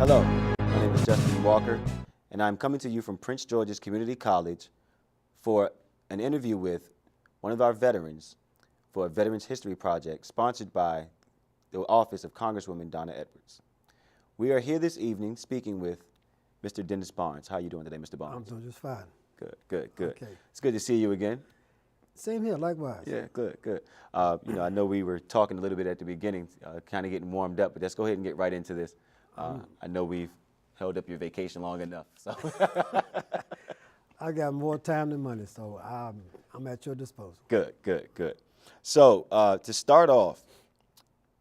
Hello, my name is Justin Walker, and I'm coming to you from Prince George's Community College for an interview with one of our veterans for a Veterans History Project sponsored by the office of Congresswoman Donna Edwards. We are here this evening speaking with Mr. Dennis Barnes. How are you doing today, Mr. Barnes? I'm doing just fine. Good, good, good. Okay. It's good to see you again. Same here, likewise. Yeah, good, good. I know we were talking a little bit at the beginning, kind of getting warmed up, but let's go ahead and get right into this. I know we've held up your vacation long enough, so. I got more time than money, so I'm at your disposal. Good, good, good. So to start off,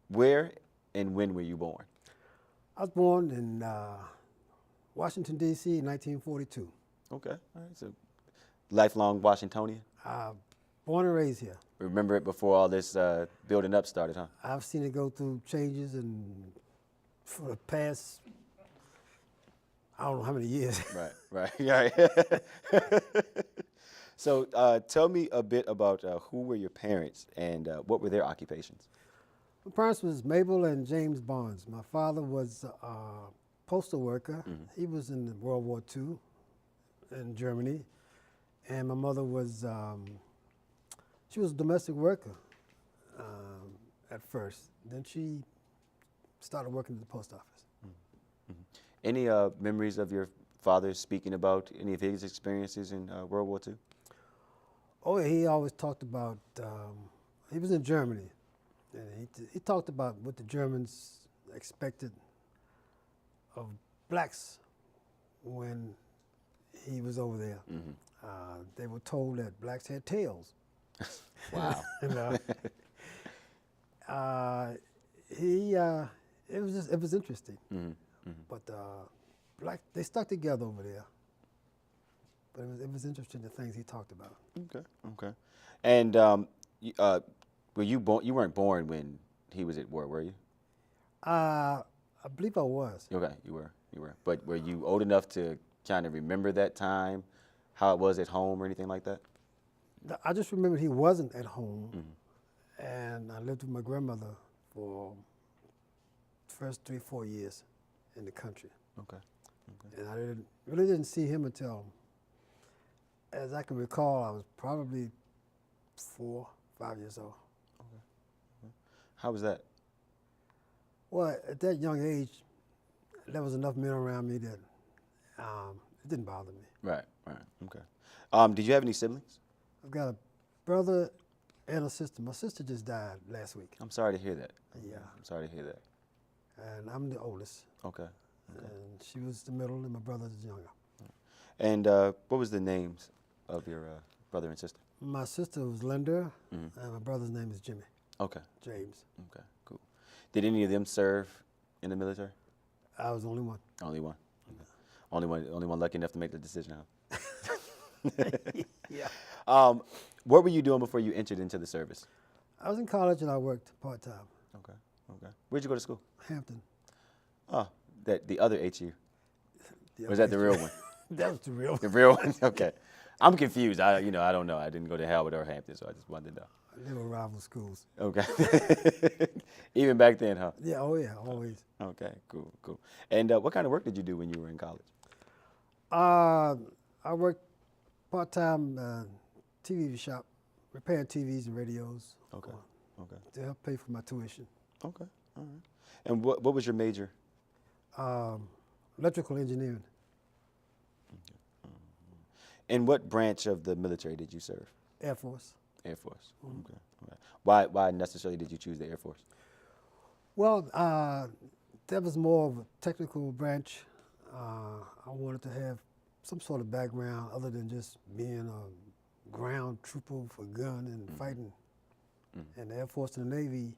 where and when were you born? I was born in Washington, D.C. in 1942. Okay, all right, so lifelong Washingtonian? Born and raised here. Remember it before all this building up started, huh? I've seen it go through changes and for the past, I don't know how many years. Right, right. So tell me a bit about who were your parents and what were their occupations? My parents was Mabel and James Barnes. My father was a postal worker. Mm-hmm. He was in World War II in Germany. And my mother was, she was a domestic worker at first. Then she started working at the post office. Mm-hmm. Any memories of your father speaking about any of his experiences in World War II? Oh, yeah, he always talked about, he was in Germany, and he talked about what the Germans expected of blacks when he was over there. Mm-hmm. They were told that blacks had tails. Wow. It was interesting. Mm-hmm. Mm-hmm. But they stuck together over there. But it was interesting the things he talked about. Okay, okay. And were you born? You weren't born when he was at war, were you? I believe I was. Okay, you were. But were you old enough to kind of remember that time, how it was at home or anything like that? I just remember he wasn't at home, Mm-hmm. and I lived with my grandmother for the first 3-4 years in the country. Okay. And I really didn't see him until, as I can recall, I was probably 4, 5 years old. Okay. How was that? Well, at that young age, there was enough men around me that it didn't bother me. Right, right, okay. Did you have any siblings? I've got a brother and a sister. My sister just died last week. I'm sorry to hear that. Yeah. I'm sorry to hear that. And I'm the oldest. Okay. Okay. And she was the middle, and my brother's younger. And what was the names of your brother and sister? My sister was Linda, Mm-hmm. and my brother's name is Jimmy. Okay. James. Okay, cool. Did any of them serve in the military? I was the only one. Only one. Okay. Only one lucky enough to make the decision, huh? Yeah. What were you doing before you entered into the service? I was in college and I worked part-time. Okay, okay. Where'd you go to school? Hampton. Oh, the other HU. The Or was that the real one? That was the real one. The real one? Okay. I'm confused. I don't know. I didn't go to Howard or Hampton, so I just wanted to know. They were rival schools. Okay. Even back then, huh? Yeah, oh yeah, always. Okay, cool, cool. And what kind of work did you do when you were in college? I worked part-time TV shop, repairing TVs and radios. Okay, okay, To help pay for my tuition. okay, all right. And what was your major? Electrical engineering. And what branch of the military did you serve? Air Force. Air Force. Mm-hmm. Okay. Okay. Why necessarily did you choose the Air Force? Well, that was more of a technical branch. I wanted to have some sort of background other than just being a ground trooper for gun and Mm-hmm. fighting. Mm-hmm. And the Air Force and the Navy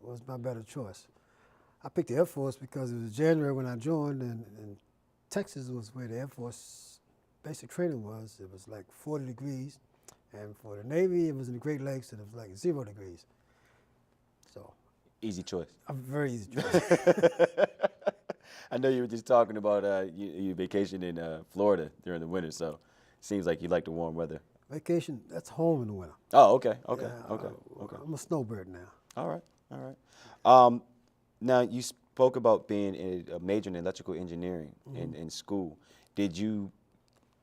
was my better choice. I picked the Air Force because it was January when I joined, and Texas was where the Air Force basic training was. It was like 40 degrees. And for the Navy, it was in the Great Lakes, and it was like 0 degrees. So. Easy choice. A very easy choice. I know you were just talking about you vacation in Florida during the winter, so it seems like you like the warm weather. Vacation, that's home in the winter. Oh, okay, okay, Yeah, okay, okay. I'm a snowbird now. All right, all right. Now, you spoke about being a major in electrical engineering in school.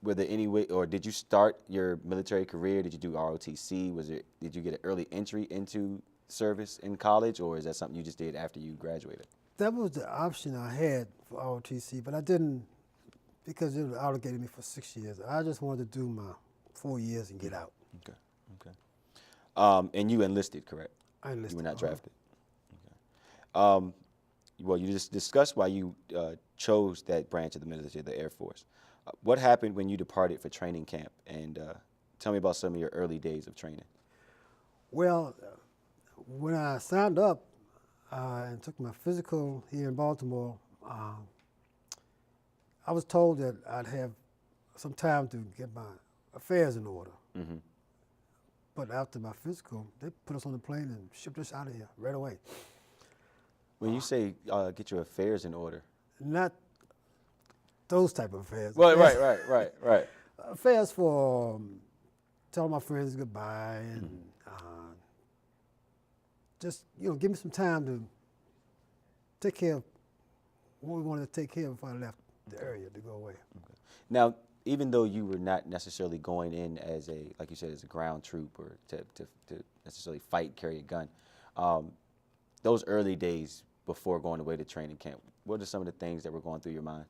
Were there any way, or did you start your military career? Did you do ROTC? Did you get an early entry into service in college, or is that something you just did after you graduated? That was the option I had for ROTC, but I didn't because it was obligated me for 6 years. I just wanted to do my 4 years and get out. Okay, and you enlisted, correct? I enlisted. You were not drafted. Okay. Well, you just discussed why you chose that branch of the military, the Air Force. What happened when you departed for training camp? And tell me about some of your early days of training. Well, when I signed up and took my physical here in Baltimore, I was told that I'd have some time to get my affairs in order. Mm-hmm. But after my physical, they put us on a plane and shipped us out of here right away. When you say get your affairs in order, Not those type of affairs. well, right. Affairs for telling my friends goodbye and just give me some time to take care of what we wanted to take care of before I left the area to go away. Okay. Now, even though you were not necessarily going in as like you said, as a ground troop or to necessarily fight, carry a gun, those early days before going away to training camp, what are some of the things that were going through your mind?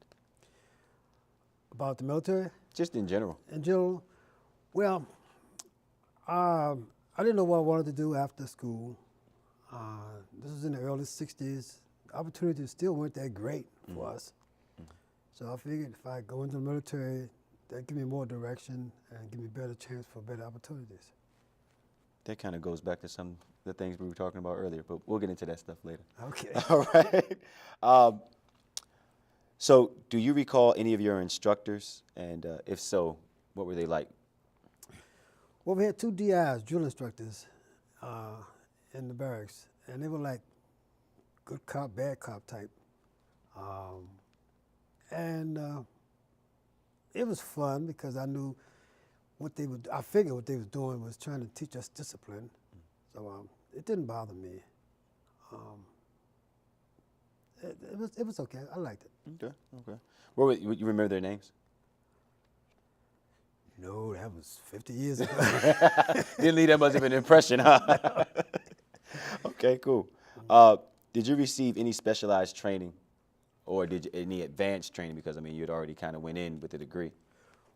About the military? Just in general. In general? Well, I didn't know what I wanted to do after school. This was in the early 60s. Opportunities still weren't that great for us. So I figured if I go into the military, that'd give me more direction and give me a better chance for better opportunities. That kind of goes back to some of the things we were talking about earlier, but we'll get into that stuff later. Okay. All right. So do you recall any of your instructors? And if so, what were they like? Well, we had 2 DIs, drill instructors, in the barracks, and they were like good cop, bad cop type. And it was fun because I knew I figured what they was doing was trying to teach us discipline. So it didn't bother me. It was okay. I liked it. Okay. You remember their names? No, that was 50 years ago. Didn't leave that much of an impression, huh? Okay, cool. Did you receive any specialized training, or any advanced training? Because you had already kind of went in with a degree.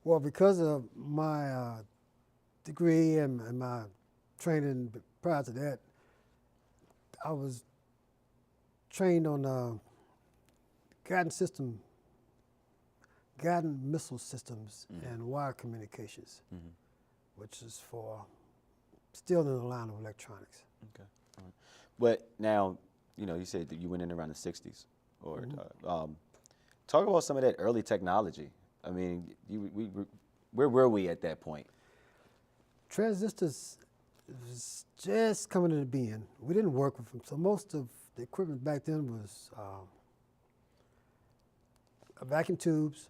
Well, because of my degree and my training prior to that, I was trained on guidance missile systems and wire communications, which is still in the line of electronics. Okay. All right. But now, you said that you went in around the 60s. Or talk about some of that early technology. Where were we at that point? Transistors was just coming into being. We didn't work with them, so most of the equipment back then was vacuum tubes,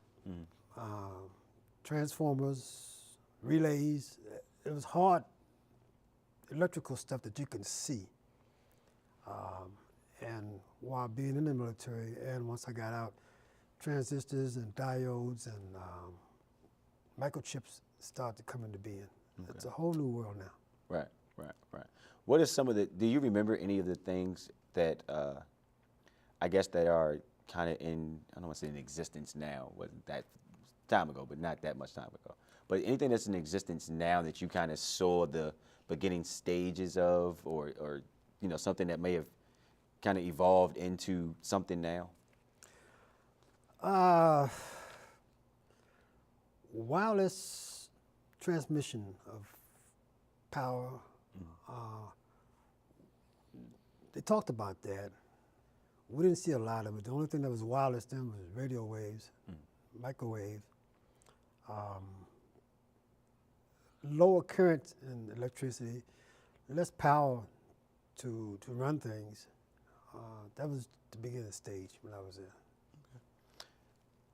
transformers, relays. It was hard electrical stuff that you can see. And while being in the military, and once I got out, transistors and diodes and microchips started to come into being. Okay. It's a whole new world now. Right. What are some of do you remember any of the things that I guess that are kind of I don't want to say in existence now, wasn't that time ago, but not that much time ago. But anything that's in existence now that you kind of saw the beginning stages of, or something that may have kind of evolved into something now? Wireless transmission of power. They talked about that. We didn't see a lot of it. The only thing that was wireless then was radio waves, microwaves, lower current in electricity, less power to run things. That was the beginning stage when I was there.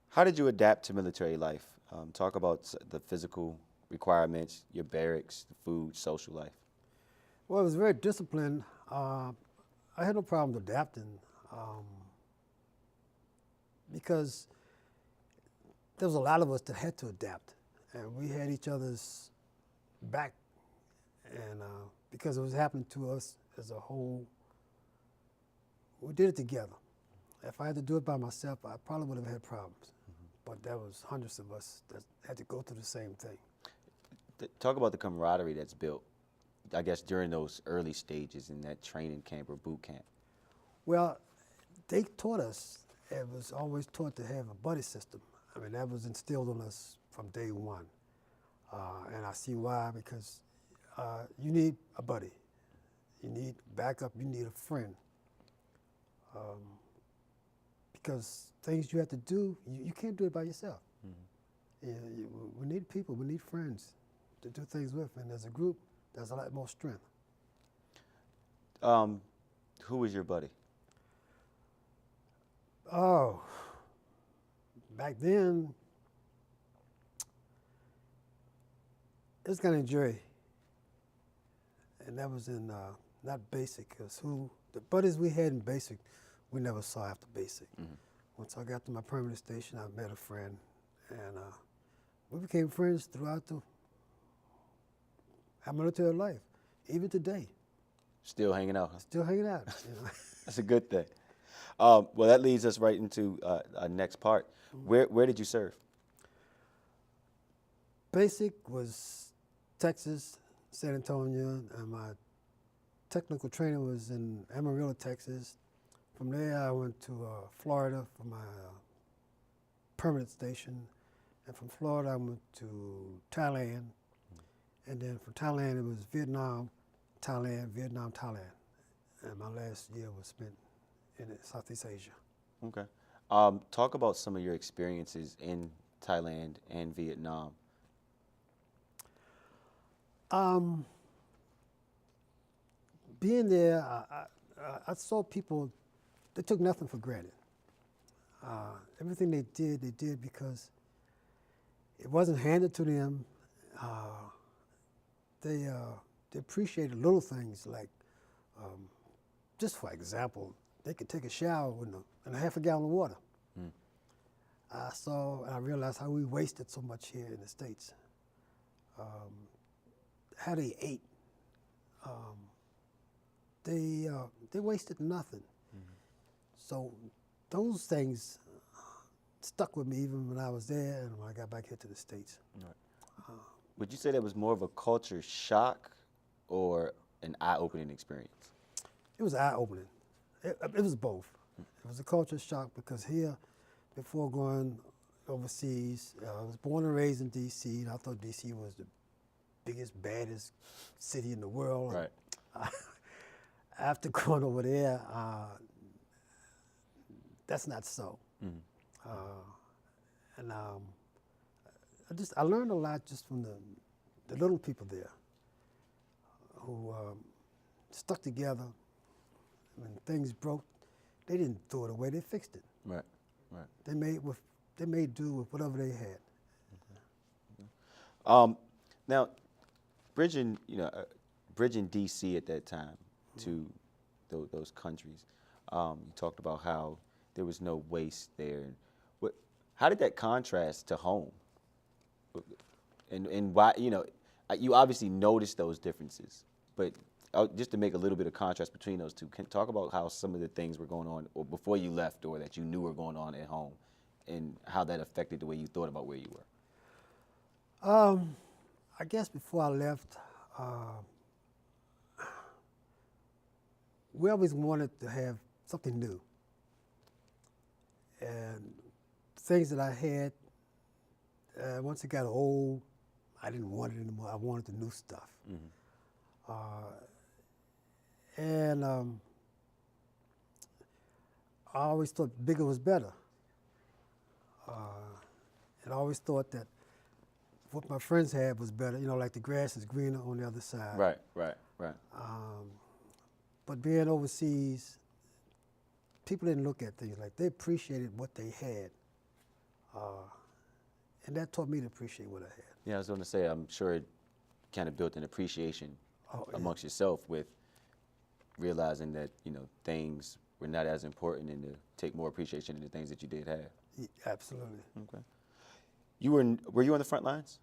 How did you adapt to military life? Talk about the physical requirements, your barracks, the food, social life. Well, it was very disciplined. I had no problem adapting. because there was a lot of us that had to adapt, and we had each other's back, and because it was happening to us as a whole, we did it together. If I had to do it by myself, I probably would have had problems. But there was hundreds of us that had to go through the same thing. Talk about the camaraderie that's built, I guess, during those early stages in that training camp or boot camp. Well, they taught us, it was always taught to have a buddy system. I mean, that was instilled in us from day one. And I see why, because you need a buddy. You need backup, you need a friend. Because things you have to do, you can't do it by yourself. We need people, we need friends to do things with, and as a group, there's a lot more strength. Who was your buddy? Oh, back then, it was kind of Jerry, and that was in not basic, because the buddies we had in basic, we never saw after basic. Once I got to my permanent station, I met a friend, and we became friends throughout our military life, even today. Still hanging out, huh? Still hanging out. You know? That's a good thing. Well, that leads us right into our next part. Where did you serve? Basic was Texas, San Antonio, and my technical training was in Amarillo, Texas. From there, I went to Florida for my permanent station, and from Florida, I went to Thailand, and then from Thailand, it was Vietnam, Thailand, Vietnam, Thailand, and my last year was spent in Southeast Asia. Okay. Talk about some of your experiences in Thailand and Vietnam. Being there, I saw people, they took nothing for granted. Everything they did because it wasn't handed to them. They appreciated little things like, just for example, they could take a shower in a half a gallon of water. I realized how we wasted so much here in the States. How they ate. They wasted nothing. So those things stuck with me even when I was there and when I got back here to the States. Right. Would you say that was more of a culture shock or an eye-opening experience? It was eye-opening. It was both. It was a culture shock because here, before going overseas, I was born and raised in D.C., and I thought D.C. was the biggest, baddest city in the world. Right. After going over there, that's not so. And I learned a lot just from the little people there who stuck together. When things broke, they didn't throw it away, they fixed it. Right, right. They made do with whatever they had. Okay. Now, bridging D.C. at that time to those countries, you talked about how there was no waste there. How did that contrast to home? And why, you obviously noticed those differences, but just to make a little bit of contrast between those two, can talk about how some of the things were going on or before you left or that you knew were going on at home and how that affected the way you thought about where you were? I guess before I left, we always wanted to have something new. And things that I had, once it got old, I didn't want it anymore. I wanted the new stuff. And I always thought bigger was better. And I always thought that what my friends had was better, like the grass is greener on the other side. Right, right, right. But being overseas, people didn't look at things like they appreciated what they had. And that taught me to appreciate what I had. Yeah, I was going to say, I'm sure it kind of built an appreciation amongst yourself with realizing that, things were not as important and to take more appreciation in the things that you did have. Absolutely. Okay. Were you on the front lines?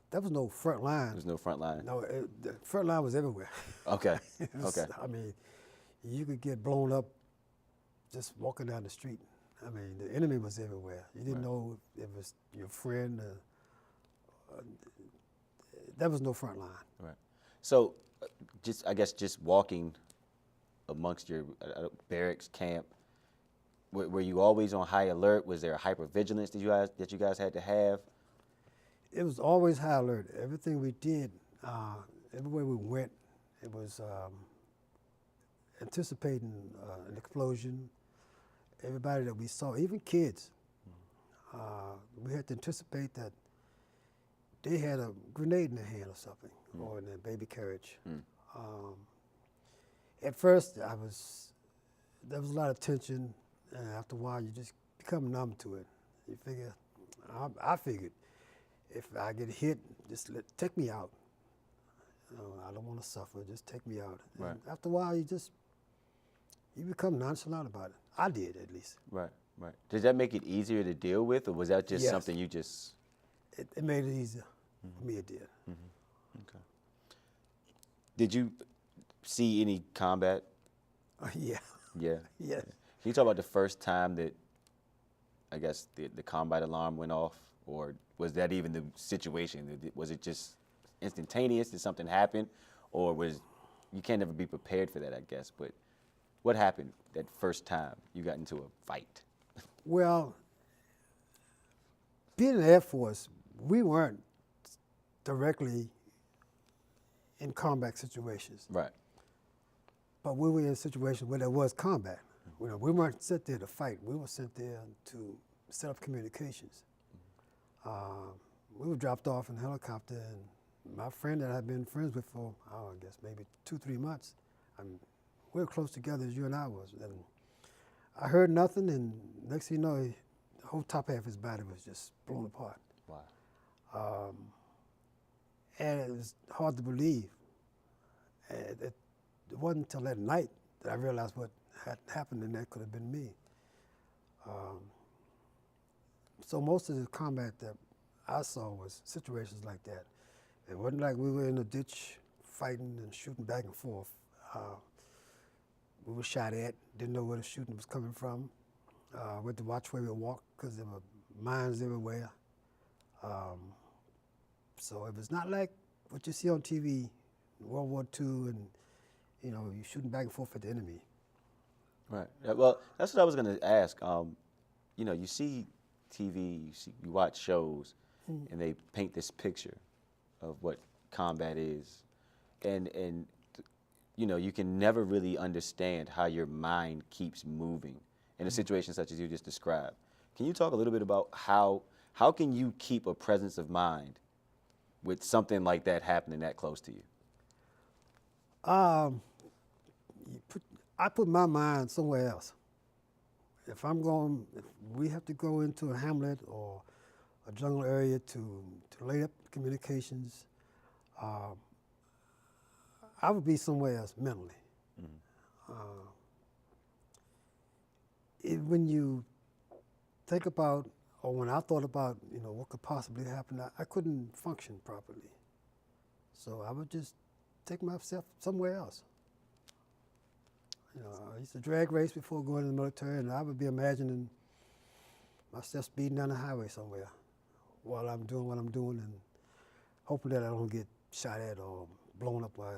There was no front line. There was no front line. No, the front line was everywhere. Okay. Okay. I mean, you could get blown up just walking down the street. I mean, the enemy was everywhere. You didn't know if it was your friend. There was no front line. Right. So, I guess just walking amongst your barracks camp, were you always on high alert? Was there a hypervigilance that you guys had to have? It was always high alert. Everything we did, everywhere we went, it was anticipating an explosion. Everybody that we saw, even kids, we had to anticipate that they had a grenade in their hand or something, or in their baby carriage. At first, there was a lot of tension, and after a while, you just become numb to it. You figure, I figured, if I get hit, just take me out. I don't want to suffer. Just take me out. Right. And after a while, you become nonchalant about it. I did, at least. Right. Right. Did that make it easier to deal with, or was that just Yes. something you just? It made it easier. For me, it did. Okay. Did you see any combat? Yeah. Yeah. Yes. Can you talk about the first time that, I guess, the combat alarm went off, or was that even the situation? Was it just instantaneous? Did something happen, or you can't never be prepared for that, I guess? But what happened that first time you got into a fight? Well, being in the Air Force, we weren't directly in combat situations, Right. but we were in situations where there was combat. We weren't sent there to fight. We were sent there to set up communications. We were dropped off in a helicopter, and my friend that I'd been friends with for, I guess, maybe 2-3 months, we were close together as you and I was. And I heard nothing, and next thing you know, the whole top half of his body was just blown apart. Wow. And it was hard to believe. And it wasn't until that night that I realized what had happened, and that could have been me. So most of the combat that I saw was situations like that. It wasn't like we were in a ditch fighting and shooting back and forth. We were shot at, didn't know where the shooting was coming from. We had to watch where we walked because there were mines everywhere. So it was not like what you see on TV, World War II, and you're shooting back and forth at the enemy. Right. Well, that's what I was going to ask. You see TV, you watch shows, and they paint this picture of what combat is, and you can never really understand how your mind keeps moving in a situation such as you just described. Can you talk a little bit about how can you keep a presence of mind with something like that happening that close to you? I put my mind somewhere else. If we have to go into a hamlet or a jungle area to lay up communications, I would be somewhere else mentally. When you think about, or when I thought about, what could possibly happen, I couldn't function properly. So I would just take myself somewhere else. I used to drag race before going to the military, and I would be imagining myself speeding down the highway somewhere while I'm doing what I'm doing, and hoping that I don't get shot at or blown up while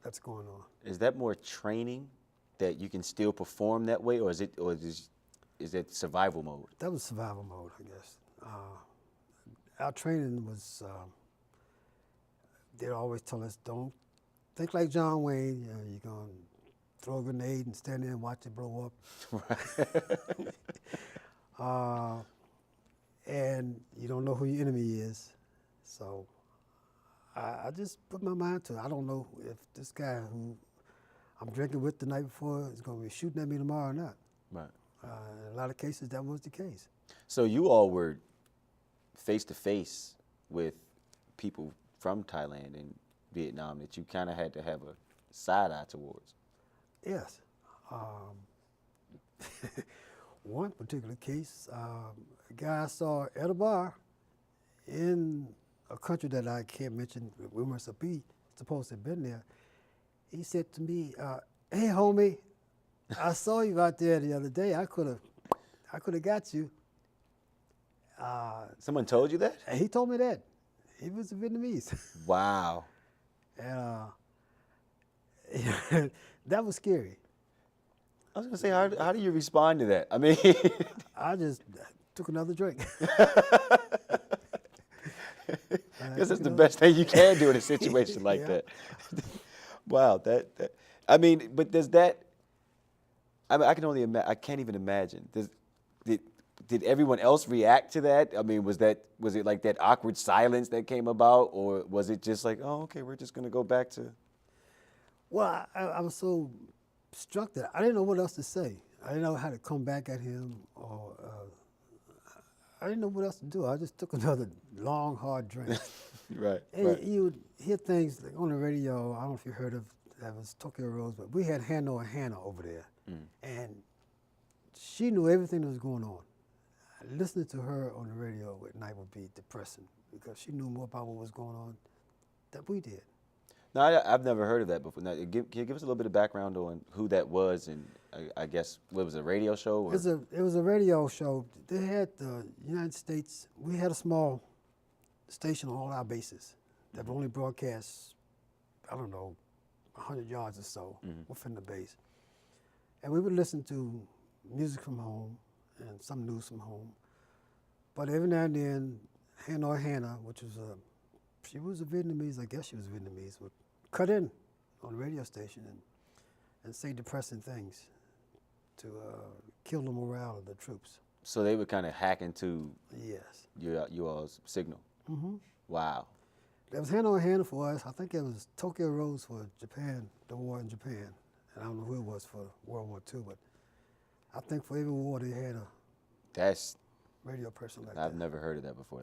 that's going on. Is that more training that you can still perform that way, or is it survival mode? That was survival mode, I guess. Our training was, they'd always tell us, don't think like John Wayne. You're going to throw a grenade and stand there and watch it blow up. Right. And you don't know who your enemy is. So I just put my mind to it. I don't know if this guy who I'm drinking with the night before is going to be shooting at me tomorrow or not. Right. In a lot of cases, that was the case. So you all were face-to-face with people from Thailand and Vietnam that you kind of had to have a side eye towards. Yes. One particular case, a guy I saw at a bar in a country that I can't mention, we weren't supposed to have been there. He said to me, "Hey, homie, I saw you out there the other day. I could have got you." Someone told you that? And he told me that. He was Vietnamese. Wow. And that was scary. I was gonna say, how do you respond to that? I mean, I just took another drink. I guess that's the best thing you can do in a situation like Yeah. that. Wow, I mean, but does that? I mean, I can only I can't even imagine. Did everyone else react to that? I mean, was it like that awkward silence that came about, or was it just like, oh, okay, we're just gonna go back to? Well, I was so struck that I didn't know what else to say. I didn't know how to come back at him, or I didn't know what else to do. I just took another long, hard drink. Right. And Right. you would hear things like on the radio. I don't know if you heard of that was Tokyo Rose, but we had Hannah and Hannah over there, and she knew everything that was going on. Listening to her on the radio at night would be depressing because she knew more about what was going on than we did. No, I've never heard of that before. Now, can you give us a little bit of background on who that was, and I guess what was it, a radio show? Or? It was a radio show. They had the United States. We had a small station on all our bases that would only broadcast, I don't know, 100 yards or so within the base. And we would listen to music from home and some news from home. But every now and then, Hannah, which was she was a Vietnamese, I guess she was Vietnamese, would cut in on the radio station and say depressing things to kill the morale of the troops. So they would kind of hack into Yes. you all's signal. Wow. There was Hannah for us. I think it was Tokyo Rose for Japan, the war in Japan. And I don't know who it was for World War II, but I think for every war they had a That's radio person like that. I've never heard of that before.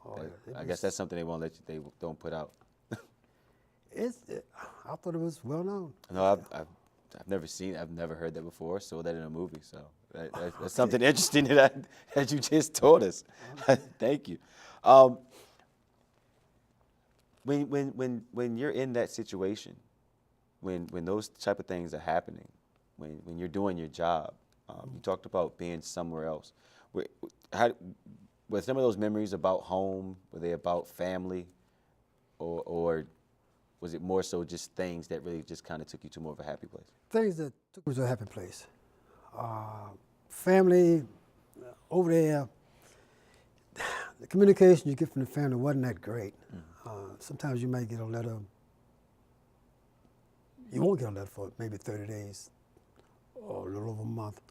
Oh, yeah. I guess that's something they won't let you. They don't put out. I thought it was well known. No, I've never seen. I've never heard that before. Saw that in a movie. So that's something interesting that you just told us. Thank you. When you're in that situation, when those type of things are happening, when you're doing your job, you talked about being somewhere else. Were some of those memories about home? Were they about family, or was it more so just things that really just kind of took you to more of a happy place? Things that took me to a happy place. Family over there, the communication you get from the family wasn't that great. Sometimes you might get a letter. You won't get a letter for maybe 30 days or a little over a month.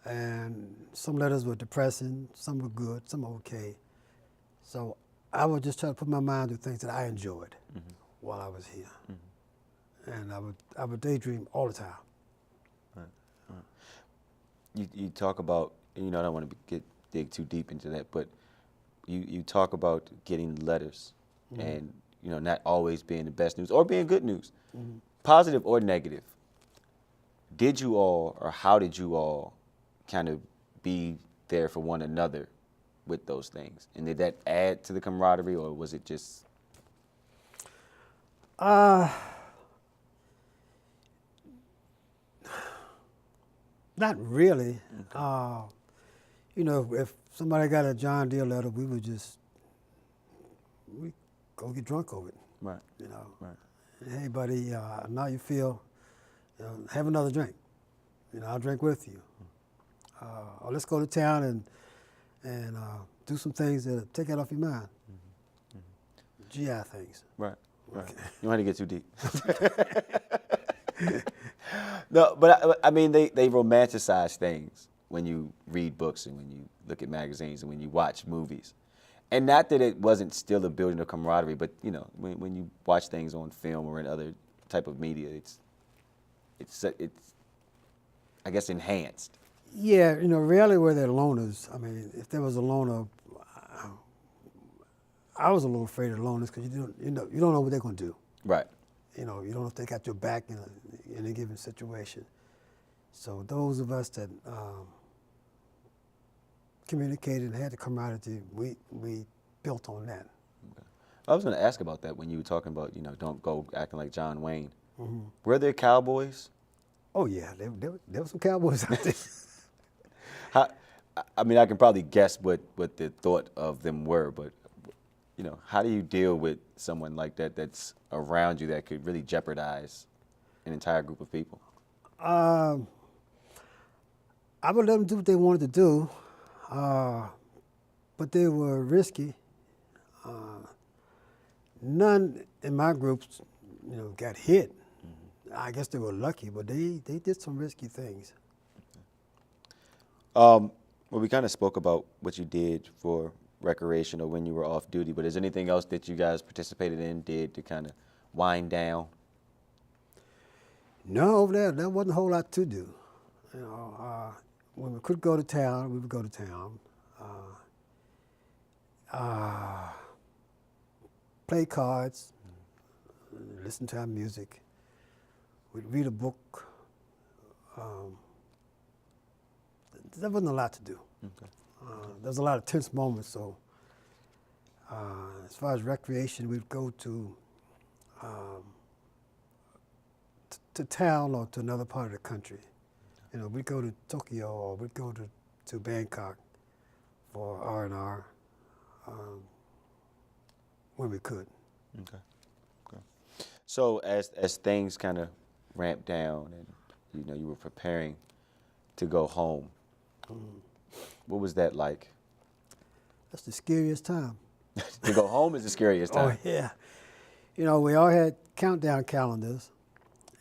And some letters were depressing, some were good, some were okay. So I would just try to put my mind to things that I enjoyed while I was here. And I would daydream all the time. You talk about, I don't want to dig too deep into that, but you talk about getting letters and not always being the best news or being good news, positive or negative. Did you all, or how did you all kind of be there for one another with those things? And did that add to the camaraderie, or was it just? Not really. If somebody got a John Deere letter, we go get drunk over it. Right. Right. Hey, buddy, now you feel, have another drink. I'll drink with you. Or let's go to town and do some things that take it off your mind. GI things. Right. Right. Okay. You don't have to get too deep. No, but I mean, they romanticize things when you read books and when you look at magazines and when you watch movies. And not that it wasn't still a building of camaraderie, but when you watch things on film or in other type of media, it's I guess enhanced. Yeah, rarely were there loners. I mean, if there was a loner, I was a little afraid of loners because you don't know what they're going to do. Right. You don't know if they got your back in a given situation. So those of us that communicated and had the camaraderie, we built on that. I was going to ask about that when you were talking about, don't go acting like John Wayne. Mm-hmm. Were there cowboys? Oh yeah, there were some cowboys out there. How, I mean, I can probably guess what the thought of them were, but how do you deal with someone like that that's around you that could really jeopardize an entire group of people? I would let them do what they wanted to do, but they were risky. None in my groups, got hit. Mm-hmm. I guess they were lucky, but they did some risky things. Well, we kind of spoke about what you did for recreation or when you were off duty, but is there anything else that you guys participated in, did to kind of wind down? No, over there wasn't a whole lot to do. When we could go to town, we would go to town. Play cards, listen to our music. We'd read a book. There wasn't a lot to do. Okay. There was a lot of tense moments, so as far as recreation, we'd go to town or to another part of the country. We'd go to Tokyo or we'd go to Bangkok for R&R when we could. Okay. So as things kind of ramped down and you were preparing to go home, what was that like? That's the scariest time. To go home is the scariest time. Oh yeah. We all had countdown calendars,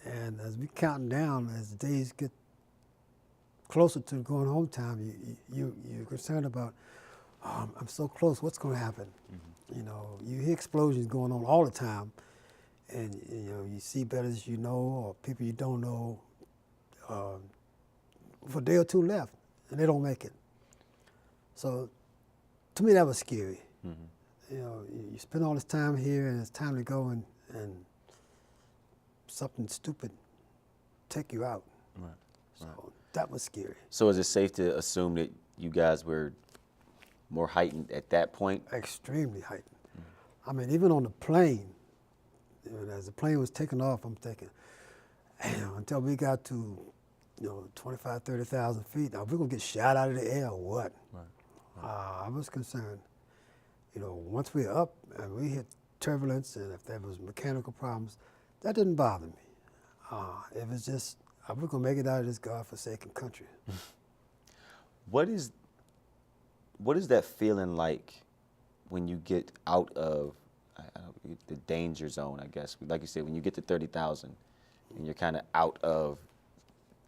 and as we counting down, as the days get closer to going home time, you're concerned about, I'm so close, what's going to happen? Mm-hmm. You hear explosions going on all the time, and you see brothers you know or people you don't know for a day or two left, and they don't make it. So to me, that was scary. Mm-hmm. You spend all this time here, and it's time to go, and something stupid take you out. Right. So that was scary. So is it safe to assume that you guys were more heightened at that point? Extremely heightened. Mm-hmm. I mean, even on the plane, as the plane was taking off, I'm thinking, until we got to 25, 30,000 feet, are we going to get shot out of the air or what? Right. I was concerned. Once we're up and we hit turbulence, and if there was mechanical problems, that didn't bother me. It was just, are we going to make it out of this godforsaken country? What is that feeling like when you get out of the danger zone, I guess? Like you said, when you get to 30,000 and you're kind of out of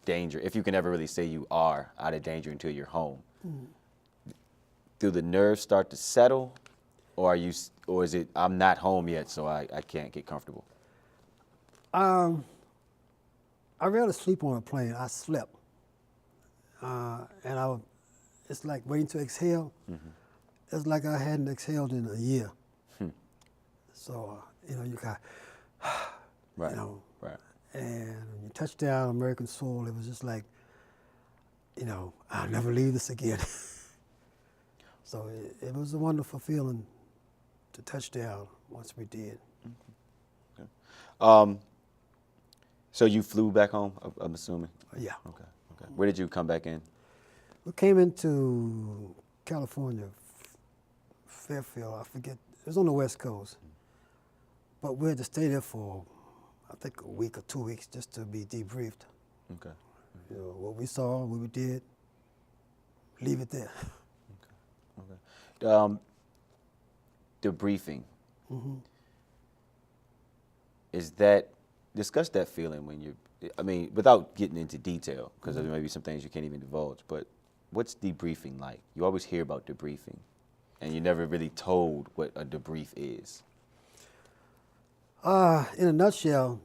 danger, if you can ever really say you are out of danger until you're home. Mm-hmm. Do the nerves start to settle, or is it I'm not home yet, so I can't get comfortable? I rarely sleep on a plane. I slept, and it's like waiting to exhale. Mm-hmm. It's like I hadn't exhaled in a year. So you got, right, right. And when you touch down American soil, it was just like, I'll never leave this again. So it was a wonderful feeling to touch down once we did. Okay. So you flew back home, I'm assuming? Yeah. Okay. Where did you come back in? We came into California, Fairfield, I forget. It was on the West Coast. But we had to stay there for, I think, a week or 2 weeks just to be debriefed. Okay. What we saw, what we did, leave it there. Okay. Debriefing. Mm-hmm. Discuss that feeling when without getting into detail, because there may be some things you can't even divulge, but what's debriefing like? You always hear about debriefing, and you're never really told what a debrief is. In a nutshell,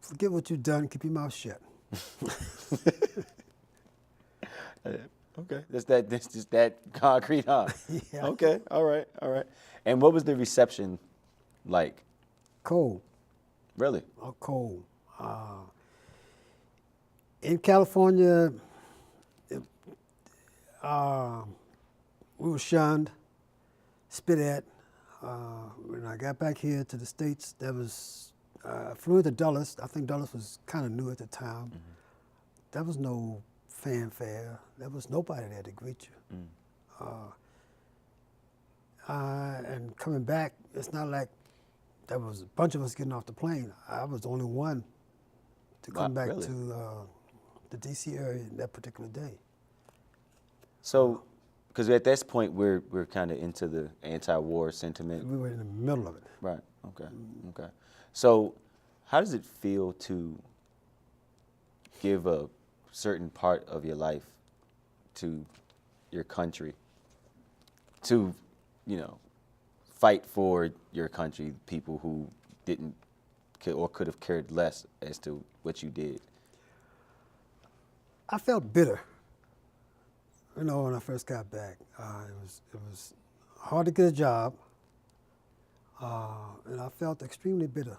forget what you've done, keep your mouth shut. Okay, that's just that concrete, huh? Yeah. Okay, all right. And what was the reception like? Cold. Really? Cold. In California, it, uh, we were shunned, spit at. When I got back here to the States, there was, I flew into Dulles. I think Dulles was kind of new at the time. There was no fanfare. There was nobody there to greet you. And coming back, it's not like there was a bunch of us getting off the plane. I was the only one to come back really? to the D.C. area that particular day. So, because at this point we're kind of into the anti-war sentiment. We were in the middle of it. Right. Okay. Okay. So, how does it feel to give a certain part of your life to your country, to, fight for your country, people who didn't or could have cared less as to what you did? I felt bitter, when I first got back. It was hard to get a job, and I felt extremely bitter.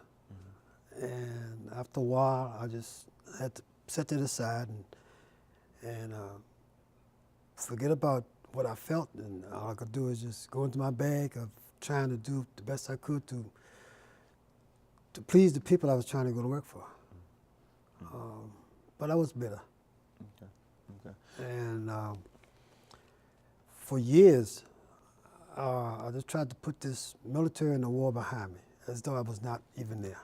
And after a while, I just had to set it aside and forget about what I felt, and all I could do is just go into my bag of trying to do the best I could to please the people I was trying to go to work for. But I was bitter. Okay. Okay. And for years, I just tried to put this military and the war behind me, as though I was not even there.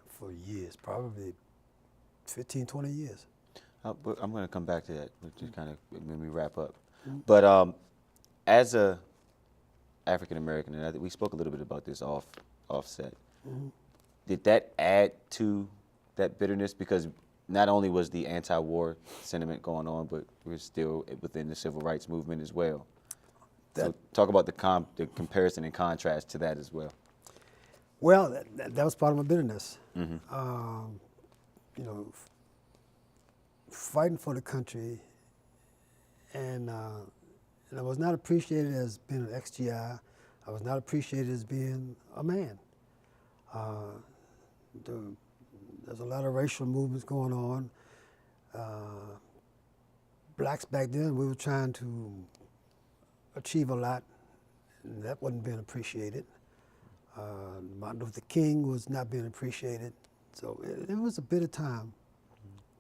For years, probably 15, 20 years. But I'm going to come back to that, just kind of when we wrap up. But as a African American, and we spoke a little bit about this offset, did that add to that bitterness? Because not only was the anti-war sentiment going on, but we're still within the civil rights movement as well. So talk about the comparison and contrast to that as well. Well, that was part of my bitterness. Fighting for the country, and I was not appreciated as being an ex-GI. I was not appreciated as being a man. There's a lot of racial movements going on. Blacks back then, we were trying to achieve a lot, and that wasn't being appreciated. Martin Luther King was not being appreciated. So it was a bitter time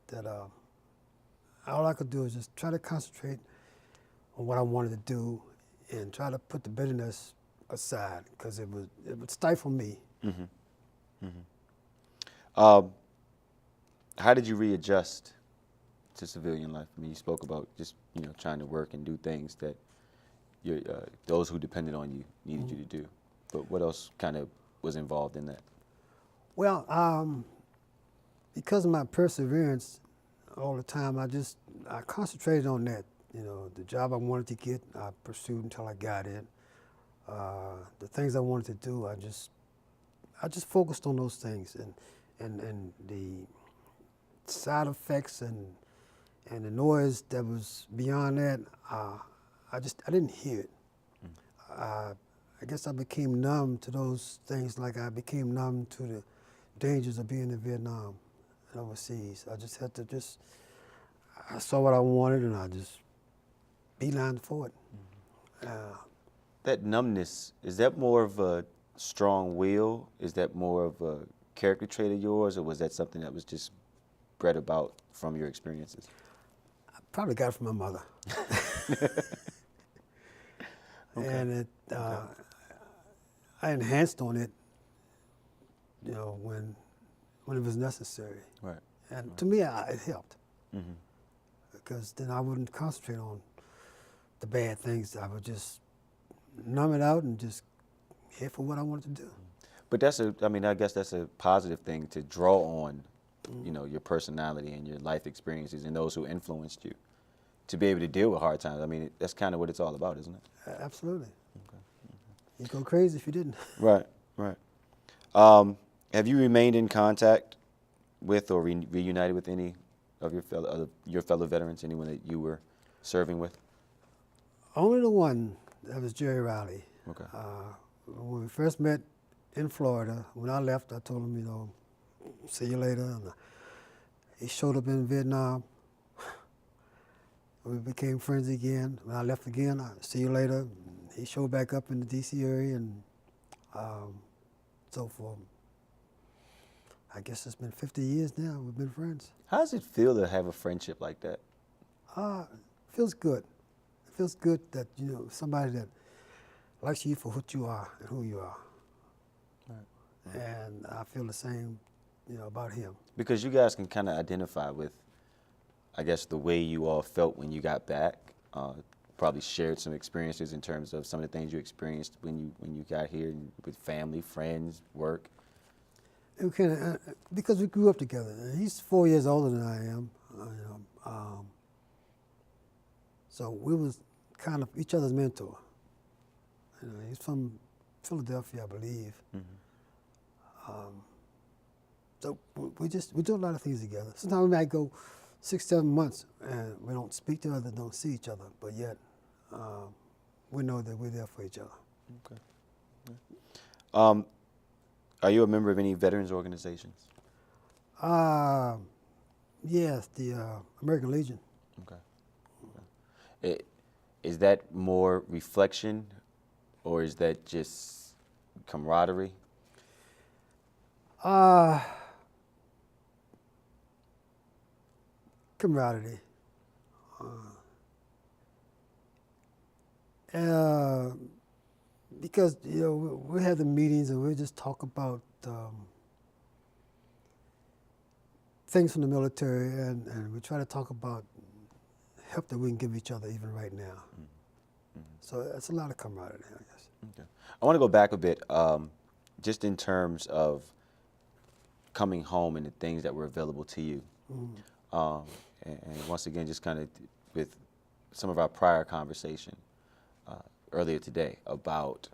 that all I could do is just try to concentrate on what I wanted to do and try to put the bitterness aside, because it would stifle me. How did you readjust to civilian life? I mean, you spoke about just trying to work and do things that those who depended on you needed you to do. But what else kind of was involved in that? Well, because of my perseverance all the time, I concentrated on that. The job I wanted to get, I pursued until I got it. The things I wanted to do, I just focused on those things, and the side effects and the noise that was beyond that, I didn't hear it. I guess I became numb to those things, like I became numb to the dangers of being in Vietnam and overseas. I just had to I saw what I wanted, and I just beelined for it. That numbness, is that more of a strong will? Is that more of a character trait of yours, or was that something that was just bred about from your experiences? I probably got it from my mother. And I enhanced on it, when it was necessary. Right. And to me, it helped. Because then I wouldn't concentrate on the bad things. I would just numb it out and just head for what I wanted to do. But I guess that's a positive thing, to draw on, your personality and your life experiences and those who influenced you to be able to deal with hard times. I mean, that's kind of what it's all about, isn't it? Absolutely. You'd go crazy if you didn't. Right, right. Have you remained in contact with or reunited with any of your fellow veterans, anyone that you were serving with? Only the one, that was Jerry Riley. Okay. When we first met in Florida, when I left, I told him, see you later. And He showed up in Vietnam. We became friends again. When I left again, I see you later. He showed back up in the D.C. area and so forth. I guess it's been 50 years now. We've been friends. How does it feel to have a friendship like that? Feels good. It feels good that, somebody that likes you for what you are and who you are. Right. And I feel the same, about him. Because you guys can kind of identify with, I guess, the way you all felt when you got back. Probably shared some experiences in terms of some of the things you experienced when you got here with family, friends, work. And because we grew up together. He's 4 years older than I am. So we was kind of each other's mentor. He's from Philadelphia, I believe. Mm-hmm. So we do a lot of things together. Sometimes we might go 6, 7 months and we don't speak to each other, don't see each other, but yet we know that we're there for each other. Okay. Yeah. Are you a member of any veterans organizations? Yes, the American Legion. Okay. Is that more reflection, or is that just camaraderie? Camaraderie. Because we have the meetings and we just talk about things from the military, and we try to talk about help that we can give each other even right now. Mm-hmm. So it's a lot of camaraderie, I guess. Okay. I want to go back a bit, just in terms of coming home and the things that were available to you. Mm-hmm. And once again, just kind of with some of our prior conversation earlier today about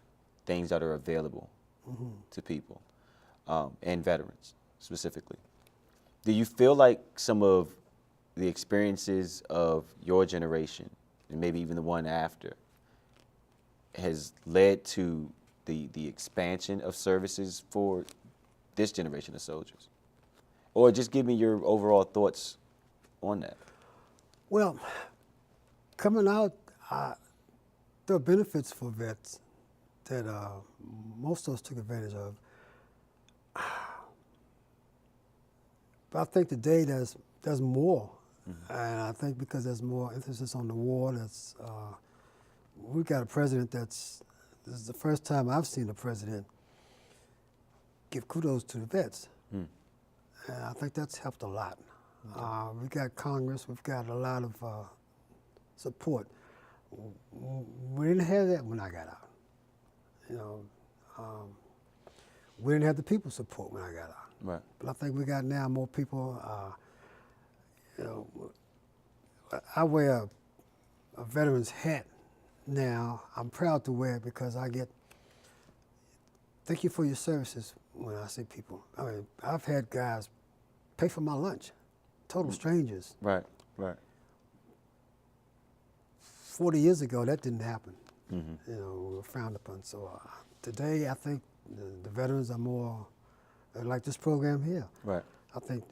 things that are available mm-hmm. to people and veterans specifically. Do you feel like some of the experiences of your generation, and maybe even the one after, has led to the expansion of services for this generation of soldiers? Or just give me your overall thoughts on that. Well, coming out, there are benefits for vets that most of us took advantage of. But I think today there's more, mm-hmm. and I think because there's more emphasis on the war, we've got a president this is the first time I've seen a president give kudos to the vets. Mm. And I think that's helped a lot. Okay. We've got Congress, we've got a lot of support. We didn't have that when I got out. We didn't have the people support when I got out. Right. But I think we got now more people. I wear a veteran's hat now. I'm proud to wear it because I get thank you for your services when I see people. I mean, I've had guys pay for my lunch, total strangers. Right, right. 40 years ago, that didn't happen. Mm-hmm. We were frowned upon. So today, I think the veterans are more like this program here. Right. I think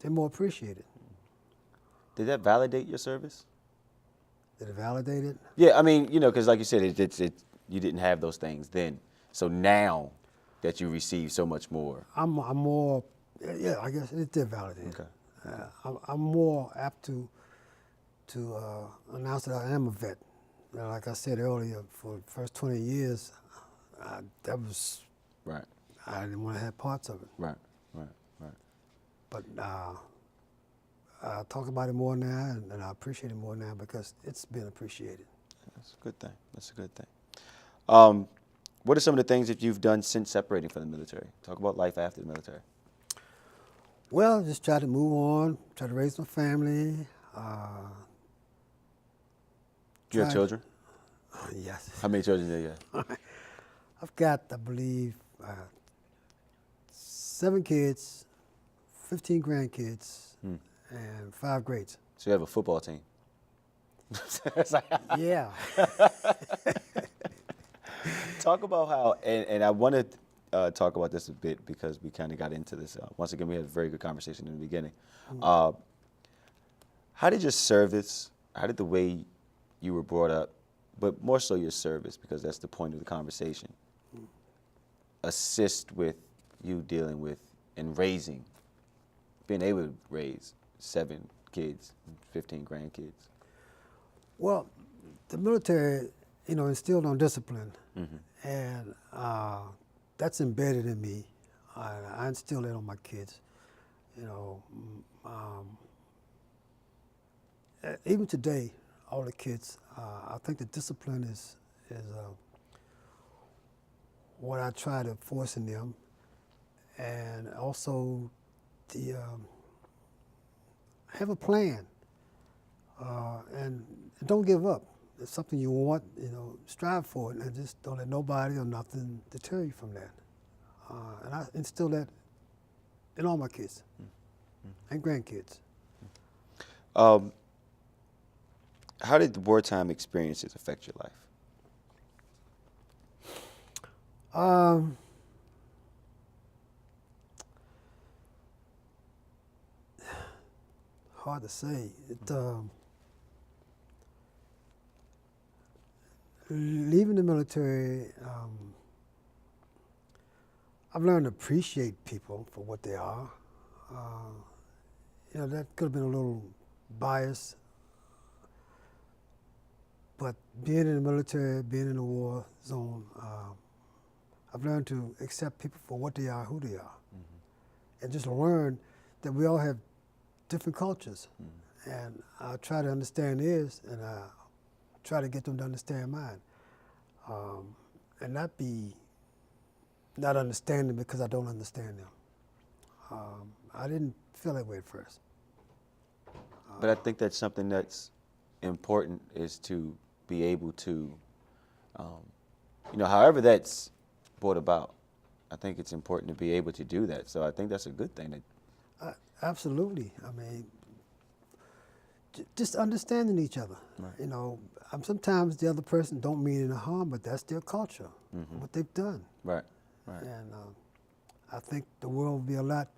they're more appreciated. Did that validate your service? Did it validate it? Yeah, I mean, because like you said, you didn't have those things then. So now that you receive so much more. I'm more, yeah, I guess it did validate it. Okay. I'm more apt to announce that I am a vet. Like I said earlier, for the first 20 years, that was, right. I didn't want to have parts of it. Right. But I talk about it more now, and I appreciate it more now because it's been appreciated. That's a good thing. What are some of the things that you've done since separating from the military? Talk about life after the military. Well, just try to move on, try to raise my family. Do you have children? Yes. How many children do you have? I've got, I believe, 7 kids, 15 grandkids, and 5 greats. So you have a football team. Yeah. Talk about how, and I wanted, talk about this a bit because we kind of got into this. Once again, we had a very good conversation in the beginning. How did your service, how did the way you were brought up, but more so your service, because that's the point of the conversation, assist with you dealing with and raising, being able to raise 7 kids, 15 grandkids? Well, the military, instilled on discipline, and that's embedded in me. I instill it on my kids. Even today, all the kids, I think the discipline is what I try to force in them, and also the have a plan, and don't give up. It's something you want, strive for it, and just don't let nobody or nothing deter you from that. And I instill that in all my kids and grandkids. How did the wartime experiences affect your life? Hard to say. Leaving the military, I've learned to appreciate people for what they are. That could have been a little biased, but being in the military, being in the war zone, I've learned to accept people for what they are, who they are, and just learn that we all have different cultures, and I try to understand theirs, and I try to get them to understand mine, and not be not understanding because I don't understand them. I didn't feel that way at first. But I think that's something that's important, is to be able to, however that's brought about, I think it's important to be able to do that. So I think that's a good thing. Absolutely. I mean, just understanding each other. Right. Sometimes the other person don't mean any harm, but that's their culture, what they've done. Right. Right. And I think the world would be a lot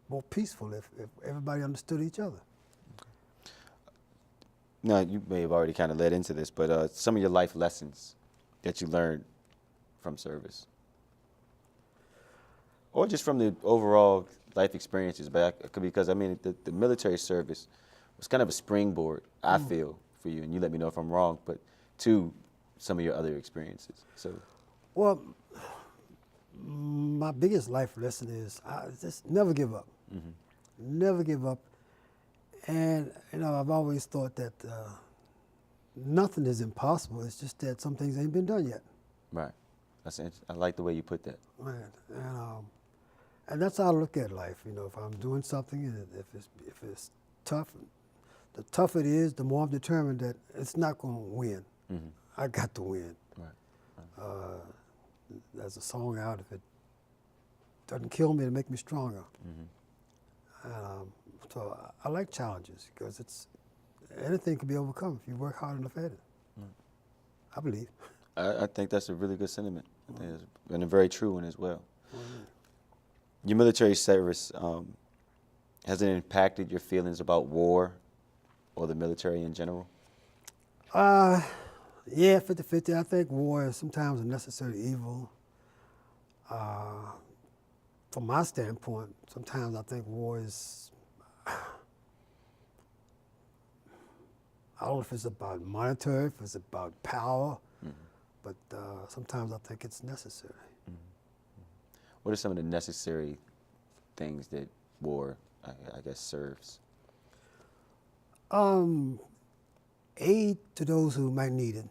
more peaceful if everybody understood each other. Now, you may have already kind of led into this, but some of your life lessons that you learned from service, or just from the overall life experiences, because the military service was kind of a springboard, I feel, for you, and you let me know if I'm wrong, but to some of your other experiences. So, well, my biggest life lesson is just never give up. Never give up. And, I've always thought that nothing is impossible. It's just that some things ain't been done yet. Right. I like the way you put that. Right. And that's how I look at life. If I'm doing something, and if it's tough, the tougher it is, the more I'm determined that it's not going to win. I got to win. Right. There's a song out, if it doesn't kill me, it'll make me stronger. So I like challenges because anything can be overcome if you work hard enough at it. I believe. I think that's a really good sentiment, and a very true one as well. Your military service, has it impacted your feelings about war or the military in general? Yeah, 50-50. I think war is sometimes a necessary evil. From my standpoint, sometimes I think war is, I don't know if it's about monetary, if it's about power, but sometimes I think it's necessary. What are some of the necessary things that war, I guess, serves? Aid to those who might need it.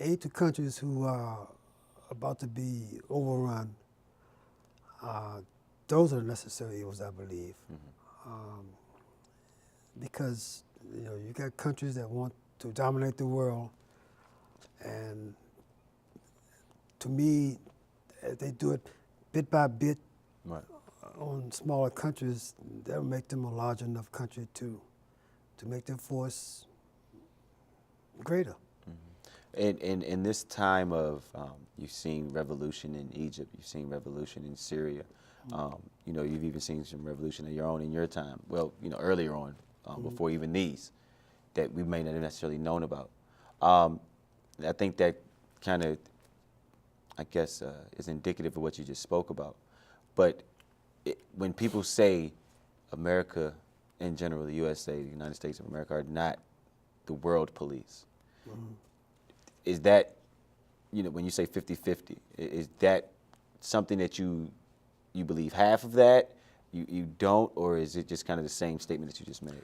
Aid to countries who are about to be overrun. Those are the necessary evils, I believe. Because, you got countries that want to dominate the world, and to me, if they do it bit by bit, Right. on smaller countries, that'll make them a large enough country to make their force greater. In this time of, you've seen revolution in Egypt, you've seen revolution in Syria, you know, you've even seen some revolution of your own in your time. Well, you know, earlier on, before even these, that we may not have necessarily known about. I think that kind of, I guess, is indicative of what you just spoke about. But when people say America in general, the USA, the United States of America, are not the world police, is that, you know, when you say 50-50, is that something that you believe half of that, you don't, or is it just kind of the same statement that you just made?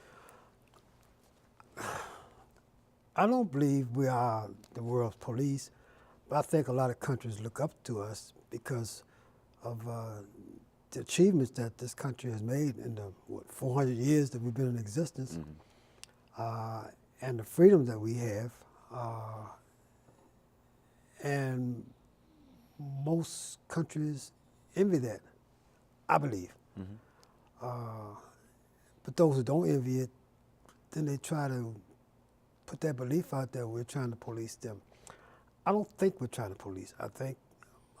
I don't believe we are the world's police, but I think a lot of countries look up to us because of the achievements that this country has made in the 400 years that we've been in existence, and the freedom that we have. And most countries envy that, I believe. But those who don't envy it, then they try to put that belief out there we're trying to police them. I don't think we're trying to police. I think,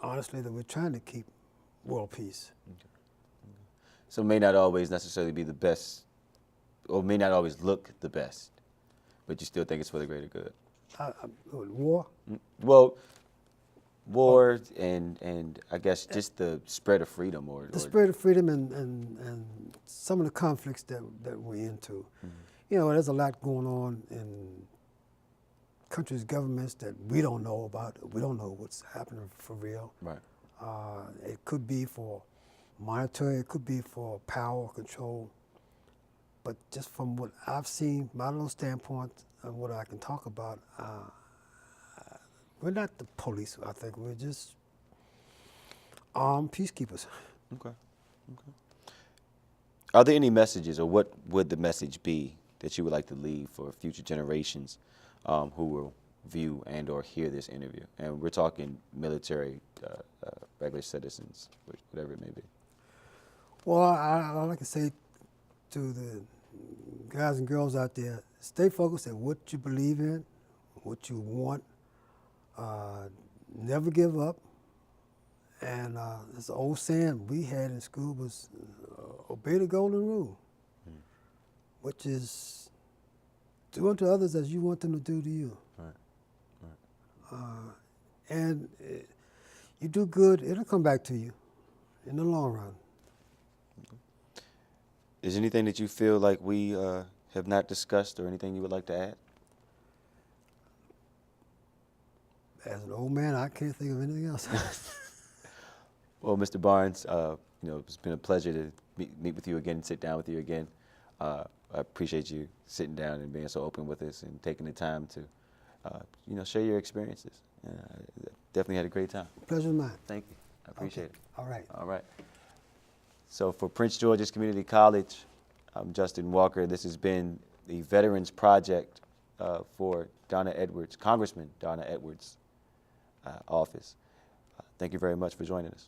honestly, that we're trying to keep world peace. So it may not always necessarily be the best, or may not always look the best, but you still think it's for the greater good. War? Well, war and I guess just the spread of freedom, or the spread of freedom and some of the conflicts that we're into. You know, there's a lot going on in countries' governments that we don't know about. We don't know what's happening for real. Right. It could be for monetary, it could be for power, control. But just from what I've seen, my little standpoint and what I can talk about, we're not the police. I think we're just armed peacekeepers. Okay. Are there any messages, or what would the message be that you would like to leave for future generations who will view and or hear this interview? And we're talking military, regular citizens, whatever it may be. Well, I like to say to the guys and girls out there, stay focused at what you believe in, what you want. Never give up. And this old saying we had in school was obey the golden rule, which is do unto others as you want them to do to you. Right. And you do good, it'll come back to you in the long run. Is there anything that you feel like we have not discussed, or anything you would like to add? As an old man, I can't think of anything else. Well, Mr. Barnes, you know, it's been a pleasure to meet with you again and sit down with you again. I appreciate you sitting down and being so open with us and taking the time to, you know, share your experiences. Definitely had a great time. Pleasure's mine. Thank you. I appreciate it. All right. All right. So for Prince George's Community College, I'm Justin Walker. This has been the Veterans Project for Donna Edwards, Congressman Donna Edwards' office. Thank you very much for joining us.